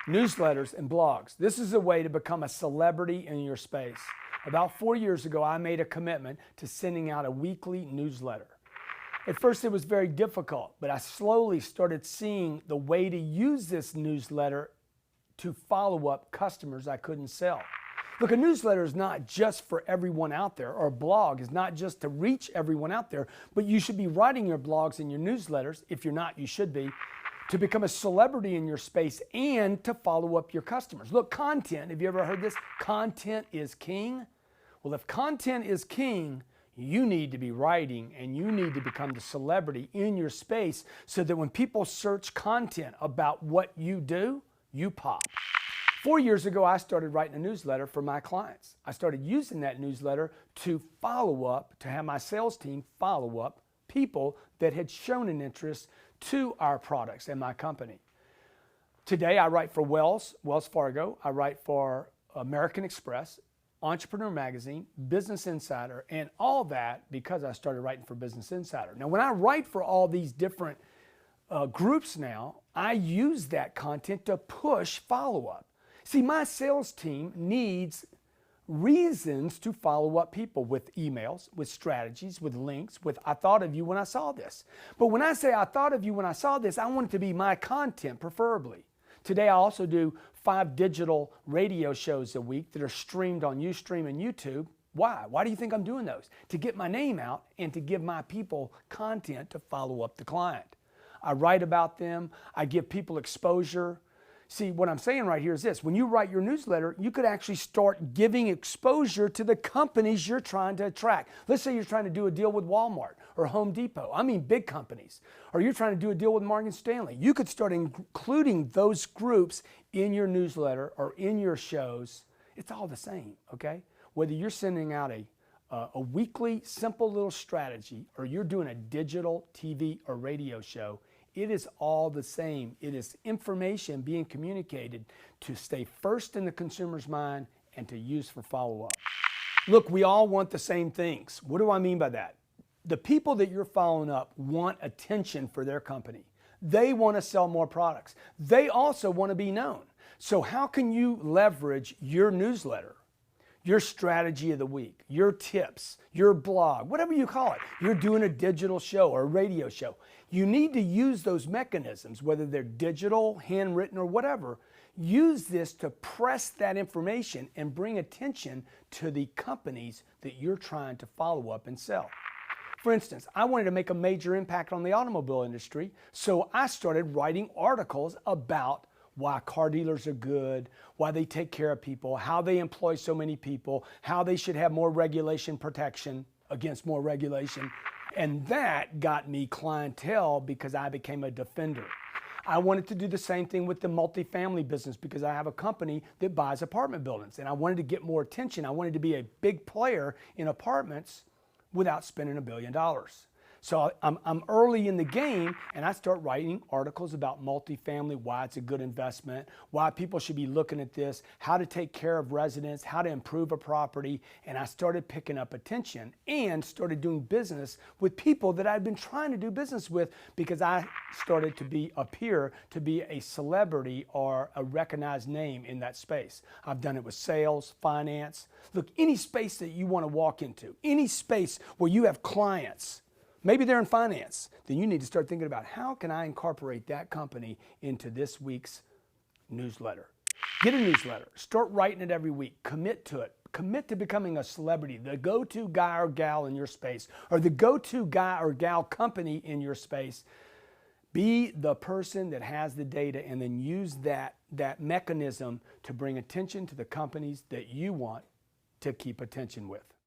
Newsletters and blogs. This is a way to become a celebrity in your space. About 4 years ago, I made a commitment to sending out a weekly newsletter. At first, it was very difficult, but I slowly started seeing the way to use this newsletter to follow up customers I couldn't sell. Look, a newsletter is not just for everyone out there, or a blog is not just to reach everyone out there, but you should be writing your blogs and your newsletters. If you're not, you should be, to become a celebrity in your space and to follow up your customers. Look, content, have you ever heard this? Content is king. Well, if content is king, you need to be writing and you need to become the celebrity in your space so that when people search content about what you do, you pop. 4 years ago, I started writing a newsletter for my clients. I started using that newsletter to follow up, to have my sales team follow up people that had shown an interest to our products and my company. Today, I write for Wells Fargo. I write for American Express, Entrepreneur Magazine, Business Insider, and all that because I started writing for Business Insider. Now, when I write for all these different groups now, I use that content to push follow-up. See, my sales team needs reasons to follow up people with emails, with strategies, with links, with I thought of you when I saw this. But when I say I thought of you when I saw this, I want it to be my content preferably. Today I also do 5 digital radio shows a week that are streamed on Ustream and YouTube. Why? Why do you think I'm doing those? To get my name out and to give my people content to follow up the client. I write about them. I give people exposure. See, what I'm saying right here is this. When you write your newsletter, you could actually start giving exposure to the companies you're trying to attract. Let's say you're trying to do a deal with Walmart or Home Depot. I mean big companies. Or you're trying to do a deal with Morgan Stanley. You could start including those groups in your newsletter or in your shows. It's all the same, okay? Whether you're sending out a weekly simple little strategy or you're doing a digital TV or radio show, it is all the same. It is information being communicated to stay first in the consumer's mind and to use for follow-up. Look, we all want the same things. What do I mean by that? The people that you're following up want attention for their company. They want to sell more products. They also want to be known. So how can you leverage your newsletter, your strategy of the week, your tips, your blog, whatever you call it? You're doing a digital show or a radio show. You need to use those mechanisms, whether they're digital, handwritten, or whatever. Use this to press that information and bring attention to the companies that you're trying to follow up and sell. For instance, I wanted to make a major impact on the automobile industry, so I started writing articles about why car dealers are good, why they take care of people, how they employ so many people, how they should have more regulation protection against more regulation. And that got me clientele because I became a defender. I wanted to do the same thing with the multifamily business because I have a company that buys apartment buildings and I wanted to get more attention. I wanted to be a big player in apartments without spending $1 billion. So I'm early in the game and I start writing articles about multifamily, why it's a good investment, why people should be looking at this, how to take care of residents, how to improve a property. And I started picking up attention and started doing business with people that I'd been trying to do business with because I started to appear to be a celebrity or a recognized name in that space. I've done it with sales, finance. Look, any space that you want to walk into, any space where you have clients, maybe they're in finance, then you need to start thinking about how can I incorporate that company into this week's newsletter. Get a newsletter, start writing it every week, commit to it. Commit to becoming a celebrity, the go-to guy or gal in your space, or the go-to guy or gal company in your space. Be the person that has the data and then use that mechanism to bring attention to the companies that you want to keep attention with.